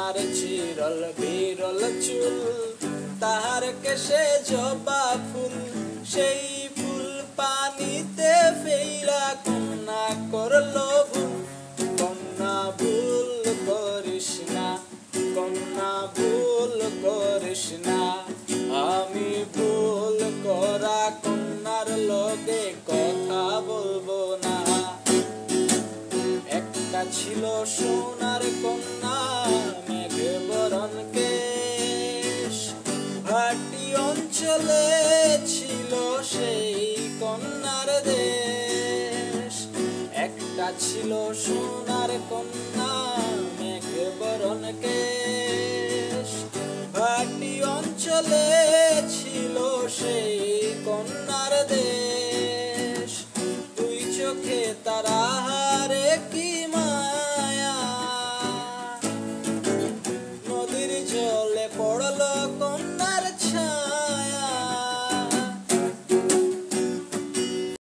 কন্যার চিরল বিরল চুল, তাহার কেশে জবা ফুল, সেই ফুল পানিতে ফেইরা কন্যা করল ভুল। কন্যা ভুল করিস না, কন্যা ভুল করিস না, আমি ভুল করা কন্যার লগে কথা বলবো না। একটা ছিল সোনার কন্যা, মেঘ বরণ কেশ, ভাটি অঞ্চলে ছিল সেই কন্যার দেশ। একটা ছিল সোনার কন্যা।